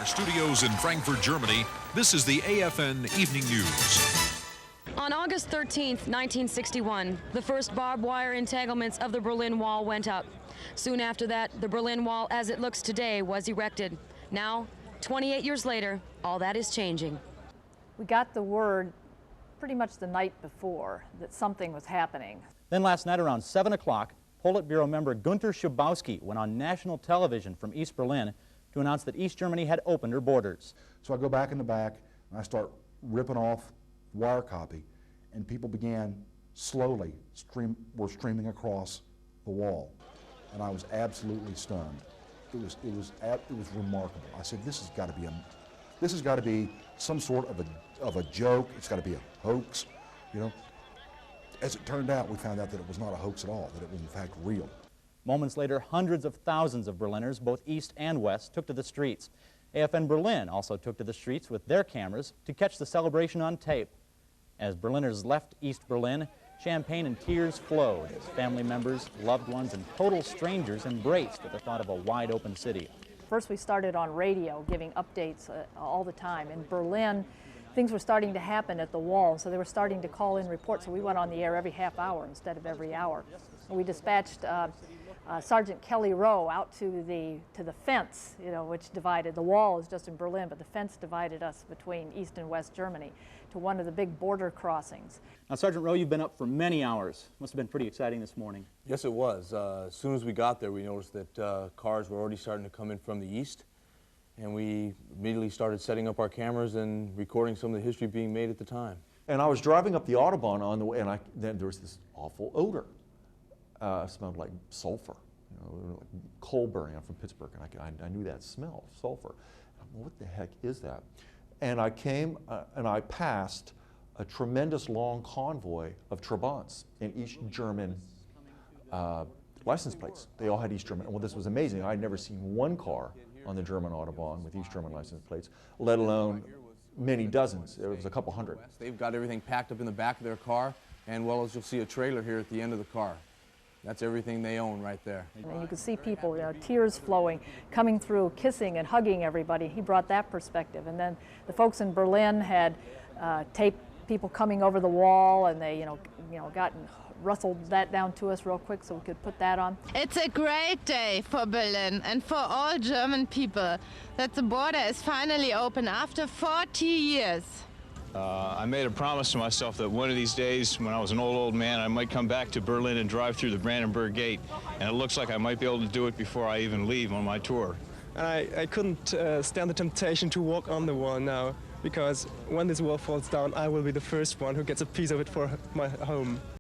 our studios in Frankfurt, Germany, this is the AFN Evening News. On August 13th, 1961, the first barbed wire entanglements of the Berlin Wall went up. Soon after that, the Berlin Wall, as it looks today, was erected. Now, 28 years later, all that is changing. We got the word pretty much the night before that something was happening. Then last night around 7 o'clock, Politburo member Günter Schabowski went on national television from East Berlin to announce that East Germany had opened her borders. So I go back in the back and I start ripping off wire copy, and people began slowly streaming across the wall, and I was absolutely stunned. It was remarkable. I said, this has got to be some sort of a joke. It's got to be a hoax, you know. As it turned out, we found out that it was not a hoax at all, that it was in fact real. Moments later, hundreds of thousands of Berliners, both east and west, took to the streets. AFN Berlin also took to the streets with their cameras to catch the celebration on tape. As Berliners left East Berlin, champagne and tears flowed as family members, loved ones, and total strangers embraced at the thought of a wide-open city. First, we started on radio, giving updates all the time. In Berlin, things were starting to happen at the wall, so they were starting to call in reports, so we went on the air every half hour instead of every hour. And we dispatched Sergeant Kelly Rowe out to the fence, you know, which divided. The wall is just in Berlin, but the fence divided us between East and West Germany to one of the big border crossings. Now, Sergeant Rowe, you've been up for many hours. Must have been pretty exciting this morning. Yes, it was. As soon as we got there, we noticed that cars were already starting to come in from the east, and we immediately started setting up our cameras and recording some of the history being made at the time. And I was driving up the Autobahn on the way, and then there was this awful odor. It smelled like sulfur, you know, like coal burning. I'm from Pittsburgh, and I knew that smell, sulfur. What the heck is that? And I came and I passed a tremendous long convoy of Trabants in East German license plates. They all had East German. Well, this was amazing. I'd never seen one car on the German Autobahn with East German license plates, let alone many dozens. There was a couple hundred. They've got everything packed up in the back of their car, and well, as you'll see a trailer here at the end of the car. That's everything they own right there. And you could see people, you know, tears flowing, coming through, kissing and hugging everybody. He brought that perspective. And then the folks in Berlin had taped people coming over the wall, and they, rustled that down to us real quick so we could put that on. It's a great day for Berlin and for all German people that the border is finally open after 40 years. I made a promise to myself that one of these days, when I was an old man, I might come back to Berlin and drive through the Brandenburg Gate. And it looks like I might be able to do it before I even leave on my tour. And I couldn't stand the temptation to walk on the wall now, because when this wall falls down, I will be the first one who gets a piece of it for my home.